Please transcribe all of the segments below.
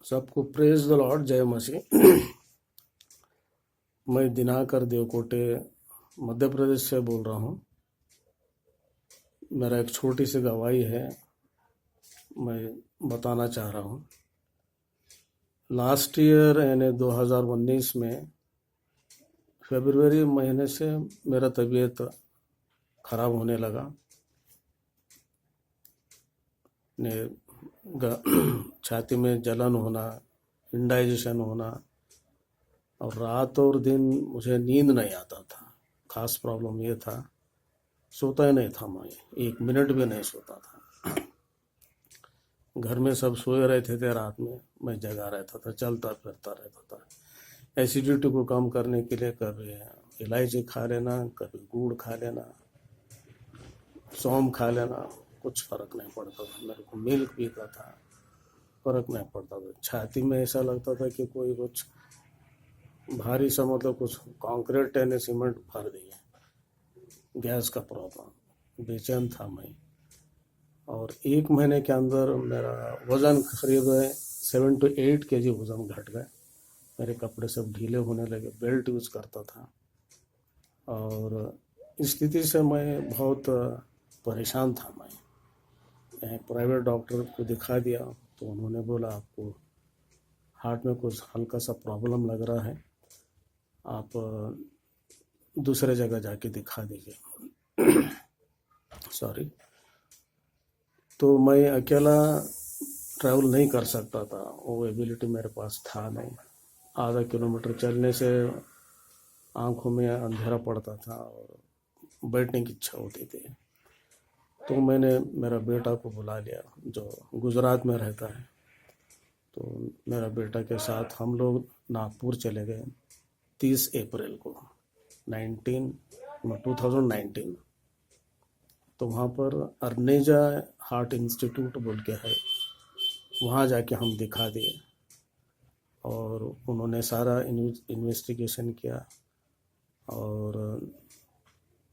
सबको praise the Lord, जय मसीह। मैं दिनाकर देवकोटे मध्य प्रदेश से बोल रहा हूँ। मेरा एक छोटी सी गवाही है, मैं बताना चाह रहा हूँ। लास्ट ईयर यानी 2019 में फरवरी महीने से मेरा तबीयत खराब होने लगा। छाती में जलन होना, इंडाइजेशन होना, और रात और दिन मुझे नींद नहीं आता था। खास प्रॉब्लम ये था, सोता ही नहीं था, मैं 1 मिनट भी नहीं सोता था। घर में सब सोए रहते थे, रात में मैं जगा रहता था, चलता फिरता रहता था। एसिडिटी को कम करने के लिए कभी इलायची खा लेना, कभी गुड़ खा लेना, सौंफ खा लेना, कुछ फर्क नहीं पड़ता था। मेरे को मिल्क पीता था, फर्क नहीं पड़ता था। छाती में ऐसा लगता था कि कोई कुछ भारी सा, मतलब कुछ कंक्रीट यानी सीमेंट भर दिया। गैस का प्रॉब्लम, बेचैन था मैं। और 1 महीने के अंदर मेरा वज़न करीब 7 to 8 kg वज़न घट गया। मेरे कपड़े सब ढीले होने लगे, बेल्ट यूज़ करता था। और इस स्थिति से मैं बहुत परेशान था। मैं एक प्राइवेट डॉक्टर को दिखा दिया, तो उन्होंने बोला आपको हार्ट में कुछ हल्का सा प्रॉब्लम लग रहा है, आप दूसरे जगह जाके दिखा दीजिए। सॉरी। तो मैं अकेला ट्रैवल नहीं कर सकता था, वो एबिलिटी मेरे पास था नहीं। आधा किलोमीटर चलने से आंखों में अंधेरा पड़ता था और बैठने की इच्छा होती थी। तो मैंने मेरा बेटा को बुला लिया, जो गुजरात में रहता है। तो मेरा बेटा के साथ हम लोग नागपुर चले गए 30 अप्रैल को 2019। तो वहाँ पर अर्नेजा हार्ट इंस्टीट्यूट बोल के है, वहाँ जाके हम दिखा दिए। और उन्होंने सारा इन्वेस्टिगेशन किया और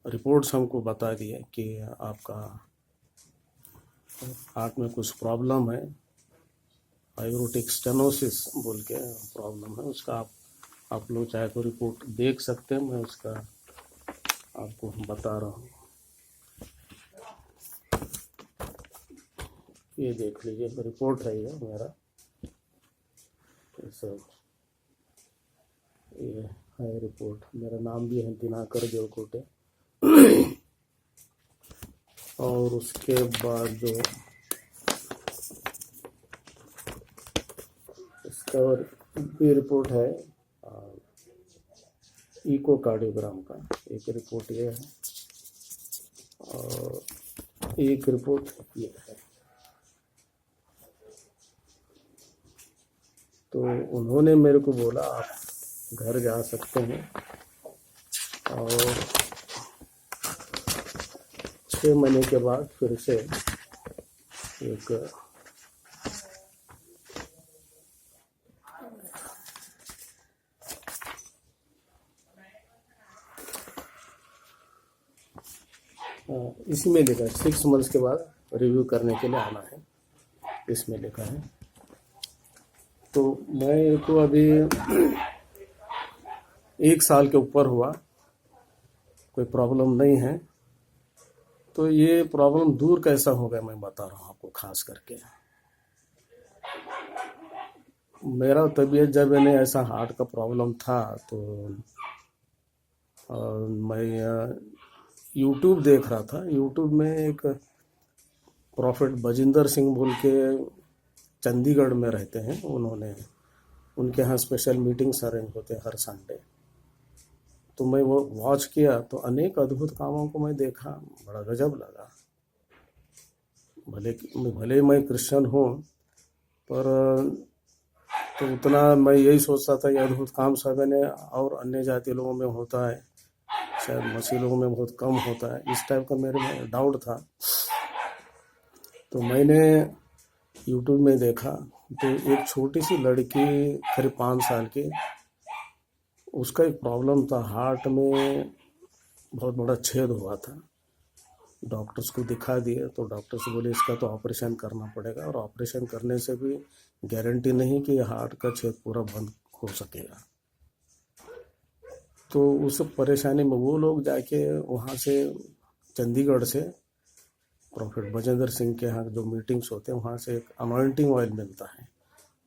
रिपोर्ट्स हमको बता दिए कि आपका हार्ट में कुछ प्रॉब्लम है, आयोरोटिक स्टेनोसिस बोल के प्रॉब्लम है। उसका आप लोग चाहे तो रिपोर्ट देख सकते हैं, मैं उसका आपको बता रहा हूँ। ये देख लीजिए, रिपोर्ट है ये मेरा, ये है रिपोर्ट। मेरा नाम भी है दिनाकर देवकोटे। और उसके बाद जो इसका ये रिपोर्ट है इको कार्डियोग्राम का, एक रिपोर्ट ये है और एक रिपोर्ट ये है। तो उन्होंने मेरे को बोला आप घर जा सकते हैं और 6 महीने के बाद फिर से एक इसमें लिखा है 6 मंथ्स के बाद रिव्यू करने के लिए आना है, इसमें लिखा है। तो मैं तो अभी 1 साल के ऊपर हुआ, कोई प्रॉब्लम नहीं है। तो ये प्रॉब्लम दूर कैसा हो गया मैं बता रहा हूँ आपको। खास करके मेरा तबीयत जब मैंने ऐसा हार्ट का प्रॉब्लम था, तो मैं यूट्यूब देख रहा था। यूट्यूब में एक प्रॉफिट बजिंदर सिंह बोल के चंडीगढ़ में रहते हैं, उनके यहाँ स्पेशल मीटिंग्स अरेंज होते हैं हर संडे। तो मैं वो वॉच किया, तो अनेक अद्भुत कामों को मैं देखा, बड़ा गजब लगा। भले मैं क्रिश्चियन हूँ, पर तो उतना मैं यही सोचता था ये अद्भुत काम सब ने और अन्य जाति लोगों में होता है, शायद मसीह लोगों में बहुत कम होता है, इस टाइप का मेरे में डाउट था। तो मैंने यूट्यूब में देखा, तो एक छोटी सी लड़की करीब 5 साल की, उसका एक प्रॉब्लम था, हार्ट में बहुत बड़ा छेद हुआ था। डॉक्टर्स को दिखा दिए तो डॉक्टर्स बोले इसका तो ऑपरेशन करना पड़ेगा, और ऑपरेशन करने से भी गारंटी नहीं कि हार्ट का छेद पूरा बंद हो सकेगा। तो उस परेशानी में वो लोग जाके वहाँ से चंडीगढ़ से प्रॉफिट बजेंद्र सिंह के यहाँ जो मीटिंग्स होते हैं वहाँ से एक अनॉइंटिंग ऑयल मिलता है,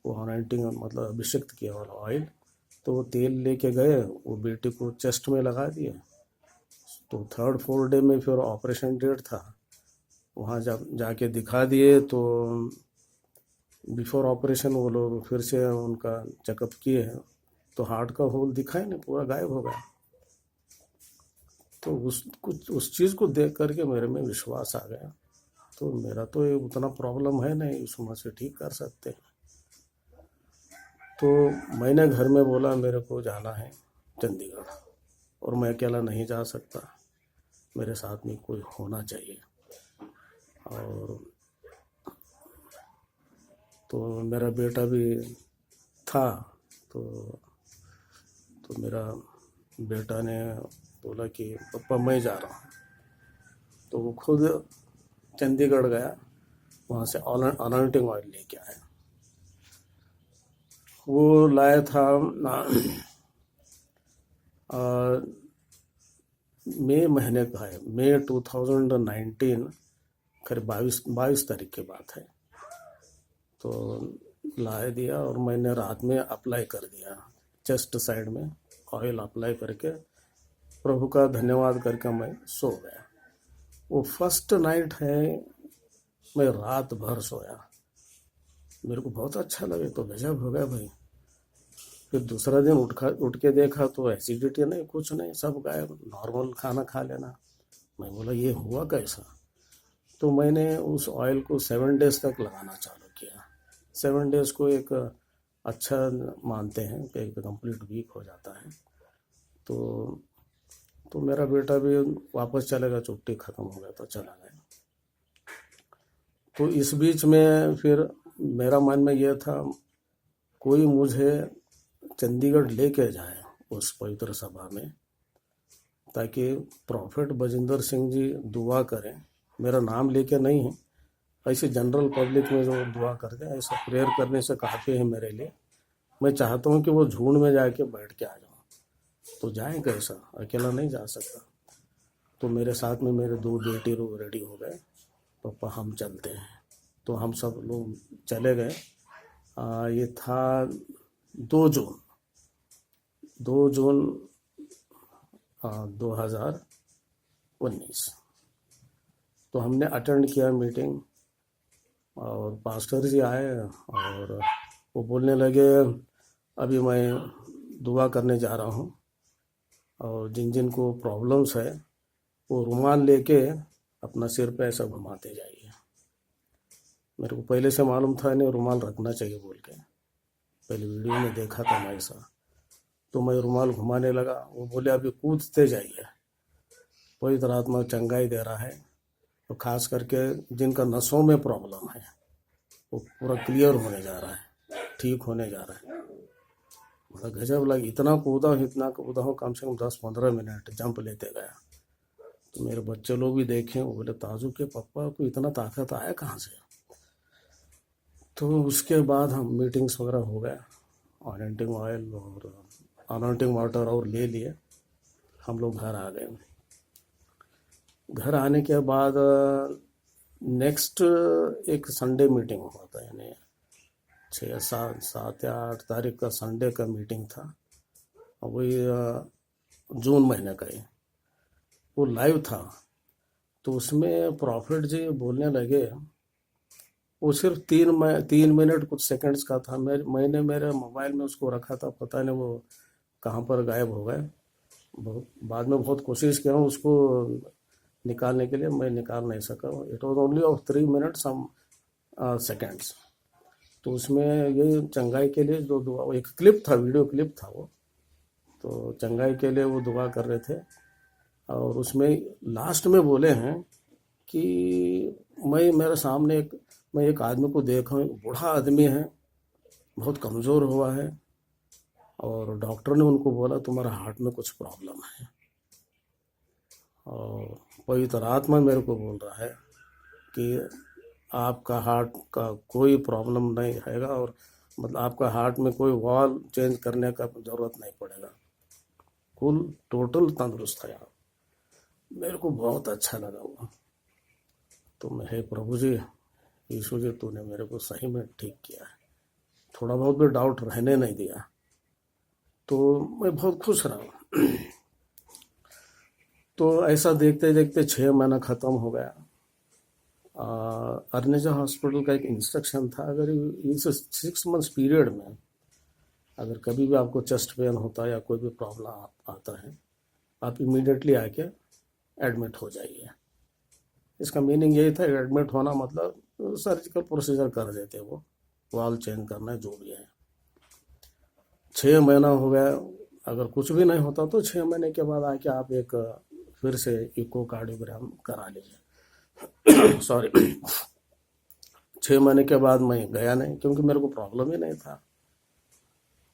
वो अनॉइंटिंग मतलब अभिषेक किया वाला ऑयल, तो वो तेल लेके गए, वो बेटी को चेस्ट में लगा दिए। तो 3rd-4th डे में फिर ऑपरेशन डेट था, वहाँ जाके दिखा दिए। तो बिफोर ऑपरेशन वो लोग फिर से उनका चेकअप किए, तो हार्ट का होल दिखा ही नहीं, पूरा गायब हो गया। तो उस चीज़ को देख करके मेरे में विश्वास आ गया, तो मेरा तो ये उतना प्रॉब्लम है नहीं, इस उम्र से ठीक कर सकते हैं। तो मैंने घर में बोला मेरे को जाना है चंडीगढ़, और मैं अकेला नहीं जा सकता, मेरे साथ में कोई होना चाहिए। और तो मेरा बेटा भी था, तो मेरा बेटा ने बोला कि पापा मैं जा रहा हूँ। तो वो खुद चंडीगढ़ गया, वहाँ से अनॉइंटिंग ऑयल लेके आया। वो लाया था मई महीने का है, मई 2019, करीब 22 तारीख की बात है। तो ला दिया और मैंने रात में अप्लाई कर दिया, चेस्ट साइड में ऑयल अप्लाई करके प्रभु का धन्यवाद करके मैं सो गया। वो फर्स्ट नाइट है, मैं रात भर सोया, मेरे को बहुत अच्छा लगे, तो गजब हो गया भाई। फिर दूसरा दिन उठ के देखा तो एसिडिटी नहीं, कुछ नहीं, सब गायब, नॉर्मल खाना खा लेना। मैं बोला ये हुआ कैसा? तो मैंने उस ऑयल को 7 डेज तक लगाना चालू किया। 7 डेज को एक अच्छा मानते हैं कि एक कंप्लीट वीक हो जाता है। तो मेरा बेटा भी वापस चलेगा, छुट्टी ख़त्म हो गया तो चला गया। तो इस बीच में फिर मेरा मन में यह था कोई मुझे चंडीगढ़ लेके जाए उस पवित्र सभा में, ताकि प्रॉफिट बजिंदर सिंह जी दुआ करें, मेरा नाम लेके नहीं है, ऐसे जनरल पब्लिक में जो दुआ करते हैं, ऐसा प्रेयर करने से काफ़ी है मेरे लिए। मैं चाहता हूँ कि वो झुंड में जाके बैठ के आ जाऊँ, तो जाए कैसा, अकेला नहीं जा सकता। तो मेरे साथ में मेरे 2 बेटे लोग रेडी हो गए, पापा हम चलते हैं। तो हम सब लोग चले गए। ये था 2 जून 2019। तो हमने अटेंड किया मीटिंग, और पास्टर जी आए और वो बोलने लगे अभी मैं दुआ करने जा रहा हूँ, और जिन जिन को प्रॉब्लम्स है वो रुमाल लेके अपना सिर पे ऐसा घुमाते जाइए। मेरे को पहले से मालूम था नहीं रुमाल रखना चाहिए बोल के, पहले वीडियो में देखा था मैं ऐसा। तो मैं रुमाल घुमाने लगा, वो बोले अभी कूदते जाइए, पवित्र आत्मा चंगाई दे रहा है। तो खास करके जिनका नसों में प्रॉब्लम है वो पूरा क्लियर होने जा रहा है, ठीक होने जा रहा है। बड़ा गजब लगा, इतना कूदा हो, कम से कम 10-15 मिनट जंप लेते गया। तो मेरे बच्चे लोग भी देखे, वो बोले ताजू के पापा को इतना ताकत आया कहाँ से? तो उसके बाद हम मीटिंग्स वगैरह हो गया, अनॉइंटिंग ऑयल और अनॉइंटिंग वाटर और ले लिए, हम लोग घर आ गए। घर आने के बाद नेक्स्ट एक संडे मीटिंग हुआ था, यानी 7 या 8 तारीख का संडे का मीटिंग था, वही जून महीने का ही, वो लाइव था। तो उसमें प्रॉफिट जी बोलने लगे, वो सिर्फ 3 मिनट कुछ सेकंड्स का था। मैंने मेरे मोबाइल में उसको रखा था, पता नहीं वो कहाँ पर गायब हो गए। बाद में बहुत कोशिश किया उसको निकालने के लिए, मैं निकाल नहीं सका। It was only of 3 minutes some seconds. तो उसमें ये चंगाई के लिए जो दुआ, एक क्लिप था, वीडियो क्लिप था वो, तो चंगाई के लिए वो दुआ कर रहे थे। और उसमें लास्ट में बोले हैं कि मेरे सामने मैं एक आदमी को देखा हूँ, बूढ़ा आदमी है, बहुत कमज़ोर हुआ है, और डॉक्टर ने उनको बोला तुम्हारा हार्ट में कुछ प्रॉब्लम है। और पवित्र आत्मा मेरे को बोल रहा है कि आपका हार्ट का कोई प्रॉब्लम नहीं रहेगा, और मतलब आपका हार्ट में कोई वॉल चेंज करने का ज़रूरत नहीं पड़ेगा, कुल टोटल तंदुरुस्त है आप। मेरे को बहुत अच्छा लगा वो। तो मैं, हे प्रभु जी, यीशु जी, तूने मेरे को सही में ठीक किया है, थोड़ा बहुत भी डाउट रहने नहीं दिया। तो मैं बहुत खुश रहा। तो ऐसा देखते देखते 6 महीना ख़त्म हो गया। अर्नेजा हॉस्पिटल का एक इंस्ट्रक्शन था, अगर इस 6 मंथ्स पीरियड में अगर कभी भी आपको चेस्ट पेन होता है या कोई भी प्रॉब्लम आता है, आप इमीडिएटली आके एडमिट हो जाइए। इसका मीनिंग यही था, एडमिट होना मतलब सर्जिकल प्रोसीजर कर देते, वो वॉल चेंज करना जो भी है। 6 महीना हो गया, अगर कुछ भी नहीं होता तो 6 महीने के बाद आके आप एक फिर से इकोकार्डियोग्राम करा लीजिए। सॉरी। 6 महीने के बाद मैं गया नहीं, क्योंकि मेरे को प्रॉब्लम ही नहीं था।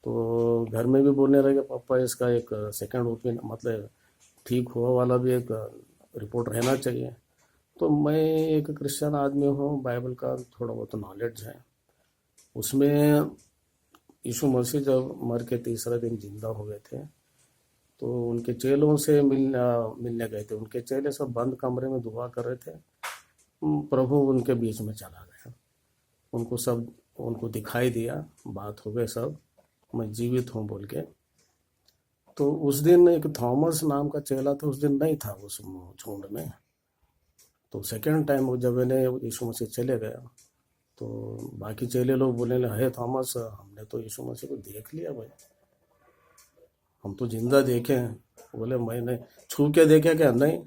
तो घर में भी बोलने लगे, पापा इसका एक सेकंड ओपिनियन, मतलब ठीक हुआ वाला भी एक रिपोर्ट रहना चाहिए। तो मैं एक क्रिश्चियन आदमी हूँ, बाइबल का थोड़ा बहुत नॉलेज है। उसमें यीशु मसीह जब मर के तीसरा दिन जिंदा हो गए थे, तो उनके चेलों से मिलने गए थे। उनके चेले सब बंद कमरे में दुआ कर रहे थे, प्रभु उनके बीच में चला गया, उनको दिखाई दिया, बात हो गई सब, मैं जीवित हूँ बोल के। तो उस दिन एक थॉमस नाम का चेला था, उस दिन नहीं था उस झुंड में। तो सेकेंड टाइम जब मैंने यीशु मसीह चले गया, तो बाकी चेले लोग बोले, हे थॉमस, हमने तो यीशु मसीह को देख लिया भाई, हम तो जिंदा देखे हैं। बोले, मैंने छू के देखे क्या? नहीं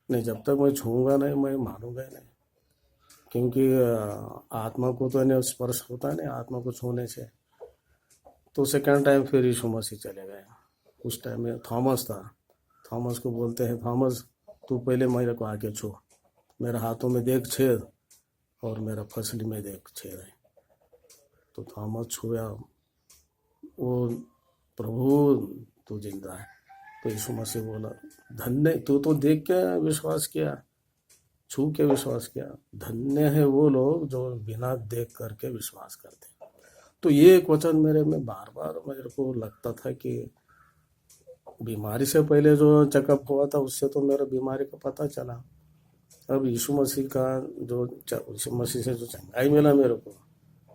नहीं, जब तक मैं छूँगा नहीं मैं मानूंगा ही नहीं, क्योंकि आत्मा को तो नहीं स्पर्श होता नहीं आत्मा को छूने से। तो सेकेंड टाइम फिर यीशु मसीह चले गए। उस टाइम में थॉमस था। थॉमस को बोलते हैं, थॉमस तू पहले मेरे को आके छू, मेरे हाथों में देख छेद और मेरा फसली में देख छेद है। तो थॉमस छुआ, वो प्रभु तू जिंदा है। तो यीशु मसीह बोला, धन्य तू तो देख के विश्वास किया, छू के विश्वास किया, धन्य है वो लोग जो बिना देख करके विश्वास करते। तो ये एक वचन मेरे में बार बार मेरे को लगता था कि बीमारी से पहले जो चेकअप हुआ था उससे तो मेरा बीमारी का पता चला। अब यीशु मसीह का यीशु मसीह से जो चंगाई मिला, मेरे को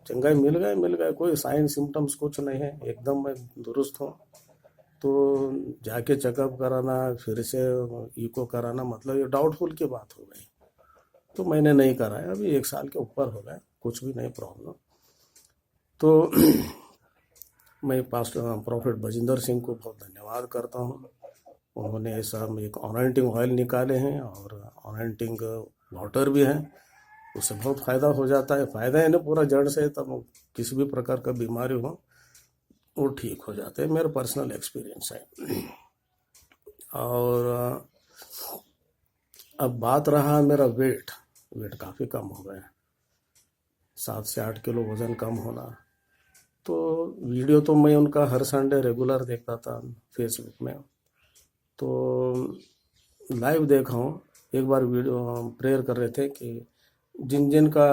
चंगाई मिल गया, कोई साइन सिम्टम्स कुछ नहीं है, एकदम मैं दुरुस्त हूँ। तो जाके चेकअप कराना, फिर से इको कराना, मतलब ये डाउटफुल की बात हो गई। तो मैंने नहीं कराया, अभी 1 साल के ऊपर हो गया, कुछ भी नहीं प्रॉब्लम। तो मैं पास्टर प्रॉफेट बजिंदर सिंह को बहुत धन्यवाद करता हूँ। उन्होंने ऐसा एक ऑनेंटिंग ऑयल निकाले हैं और ऑनेंटिंग वाटर भी है, उससे बहुत फ़ायदा हो जाता है। फ़ायदा है ना पूरा जड़ से, तब किसी भी प्रकार का बीमारी हो वो ठीक हो जाते हैं, मेरा पर्सनल एक्सपीरियंस है। और अब बात रहा मेरा वेट काफ़ी कम हो गया, 7 से 8 किलो वज़न कम होना। तो वीडियो तो मैं उनका हर संडे रेगुलर देखता था फेसबुक में। तो लाइव देखा हूँ, एक बार वीडियो प्रेयर कर रहे थे कि जिन जिन का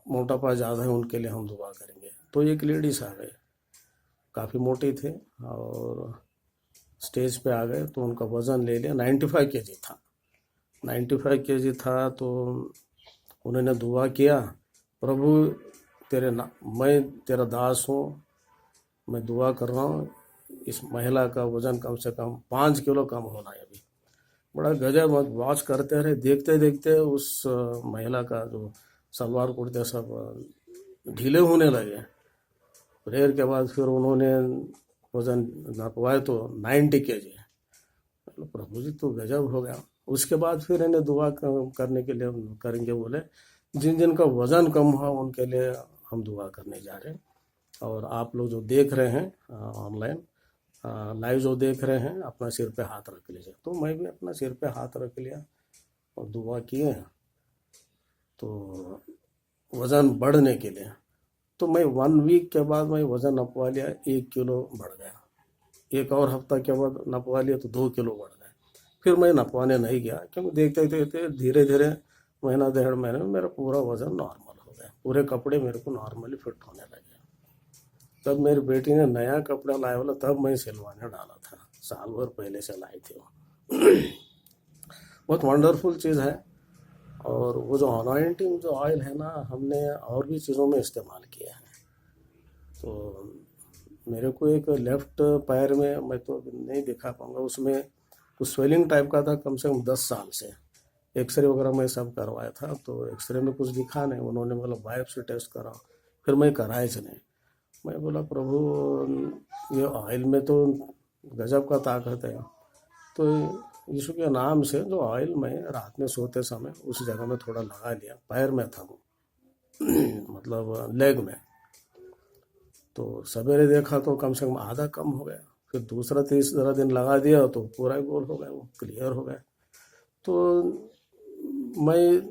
मोटापा ज़्यादा है उनके लिए हम दुआ करेंगे। तो एक लेडीज आ गए, काफ़ी मोटी थे और स्टेज पे आ गए, तो उनका वज़न ले लिया, 95 केजी था। 95 केजी था। तो उन्होंने दुआ किया, प्रभु मैं तेरा दास हूँ, मैं दुआ कर रहा हूँ इस महिला का वज़न कम से कम 5 किलो कम होना है। अभी बड़ा गजब, वॉच करते रहे, देखते देखते उस महिला का जो सलवार कुर्ते सब ढीले होने लगे। प्रेयर के बाद फिर उन्होंने वज़न नापवाए तो 90 केजी। प्रभु जी तो गजब हो गया। उसके बाद फिर इन्हें दुआ करने के लिए करेंगे, बोले जिन जिन का वज़न कम हुआ उनके लिए हम दुआ करने जा रहे हैं। और आप लोग जो देख रहे हैं ऑनलाइन लाइव जो देख रहे हैं, अपना सिर पे हाथ रख लीजिए। तो मैं भी अपना सिर पे हाथ रख लिया और दुआ किए, तो वज़न बढ़ने के लिए। तो मैं 1 वीक के बाद मैं वज़न नपवा लिया, 1 किलो बढ़ गया। एक और हफ्ता के बाद नपवा लिया तो 2 किलो बढ़ गया। फिर मैं नपवाने नहीं गया, क्योंकि देखते देखते धीरे धीरे महीना 1.5 महीने में मेरा पूरा वजन नॉर्मल हो गया, पूरे कपड़े मेरे को नॉर्मली फिट होने लगे। तब मेरी बेटी ने नया कपड़ा लाया बोला, तब मैं सिलवाने डाला था, साल भर पहले से लाई थी वो। बहुत वंडरफुल चीज़ है। और वो जो अनॉइंटिंग जो ऑयल है ना, हमने और भी चीज़ों में इस्तेमाल किया है। तो मेरे को एक लेफ्ट पैर में, मैं तो नहीं दिखा पाऊंगा, उसमें कुछ स्वेलिंग टाइप का था कम से कम 10 साल से। एक्सरे वगैरह मैं सब करवाया था, तो एक्सरे में कुछ दिखा नहीं, उन्होंने बोला बायोप्सी टेस्ट कराओ, फिर मैं कराए नहीं। मैं बोला प्रभु, ये ऑयल में तो गजब का ताकत है। तो यीशु के नाम से जो ऑयल मैं रात में सोते समय उस जगह में थोड़ा लगा लिया, पैर में था वो, मतलब लेग में। तो सवेरे देखा तो कम से कम आधा कम हो गया, फिर दूसरा तीसरा दिन लगा दिया तो पूरा गोल हो गया, वो क्लियर हो गया। तो मैं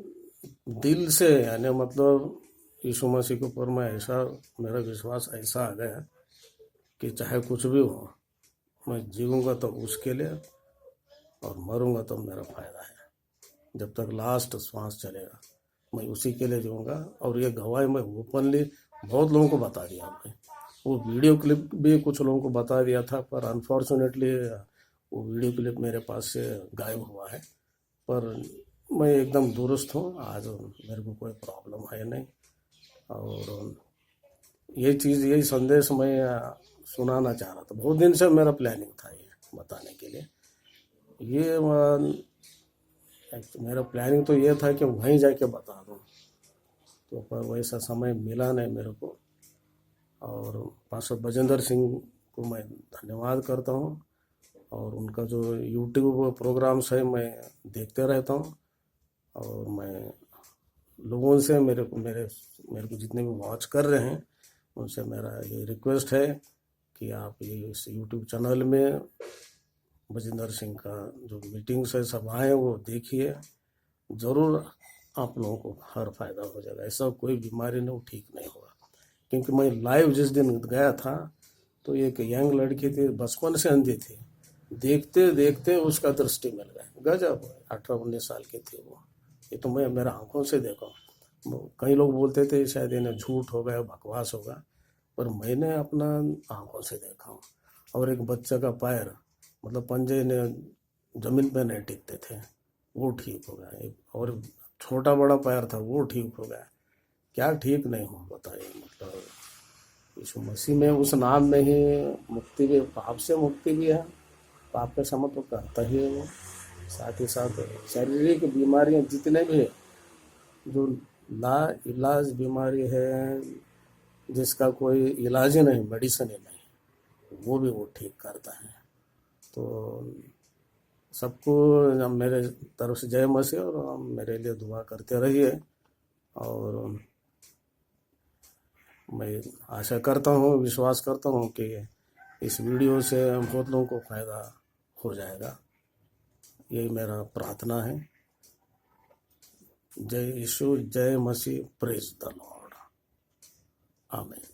दिल से, यानी मतलब यीशु मसीह के ऊपर मैं ऐसा, मेरा विश्वास ऐसा आ गया कि चाहे कुछ भी हो, मैं जीऊँगा तो उसके लिए और मरूंगा तो मेरा फ़ायदा है। जब तक लास्ट श्वास चलेगा मैं उसी के लिए जीऊँगा। और ये गवाही मैं ओपनली बहुत लोगों को बता दिया मैं। वो वीडियो क्लिप भी कुछ लोगों को बता दिया था, पर अनफॉर्चुनेटली वो वीडियो क्लिप मेरे पास से गायब हुआ है। पर मैं एकदम दुरुस्त हूँ आज, मेरे को कोई प्रॉब्लम है नहीं। और ये चीज़, यही संदेश मैं सुनाना चाह रहा था, बहुत दिन से मेरा प्लानिंग था ये बताने के लिए। ये मेरा प्लानिंग तो ये था कि वहीं जाके बता दूँ, तो पर वैसा समय मिला नहीं मेरे को। और पास्टर बजेंद्र सिंह को मैं धन्यवाद करता हूँ, और उनका जो यूट्यूब प्रोग्राम्स है मैं देखते रहता हूँ। और मैं लोगों से, मेरे को जितने भी वॉच कर रहे हैं उनसे मेरा ये रिक्वेस्ट है कि आप ये इस यूट्यूब चैनल में बजेंद्र सिंह का जो मीटिंग्स है, सभाएं हैं, वो देखिए ज़रूर। आप लोगों को हर फायदा हो जाएगा, ऐसा कोई बीमारी नहीं, वो ठीक नहीं होगा। क्योंकि मैं लाइव जिस दिन गया था तो एक यंग लड़की थी, बचपन से अंधी थी, देखते देखते उसका दृष्टि मिल गया, गजब। 18-19 साल की थी वो। ये तो मैं मेरा आंखों से देखा। कई लोग बोलते थे शायद इन्हें झूठ होगा, बकवास होगा, पर मैंने अपना आंखों से देखा हूँ। और एक बच्चे का पैर, मतलब पंजे ने जमीन पे नहीं टिकते थे, वो ठीक हो गया। और छोटा बड़ा पैर था, वो ठीक हो गया। क्या ठीक नहीं हो, बताइए। मतलब यीशु मसीह में, उस नाम में ही मुक्ति भी, पाप से मुक्ति भी है, पाप का क्षमा तो करता ही है वो। साथ ही साथ शारीरिक बीमारियां जितने भी है, जो ला इलाज बीमारी है, जिसका कोई इलाज ही नहीं, मेडिसिन ही नहीं, वो भी वो ठीक करता है। तो सबको मेरे तरफ से जय मसीह, और मेरे लिए दुआ करते रहिए। और मैं आशा करता हूँ, विश्वास करता हूँ कि इस वीडियो से बहुत लोगों को फ़ायदा हो जाएगा। यही मेरा प्रार्थना है। जय यीशु, जय मसीह, प्रेज द लॉर्ड, आमीन।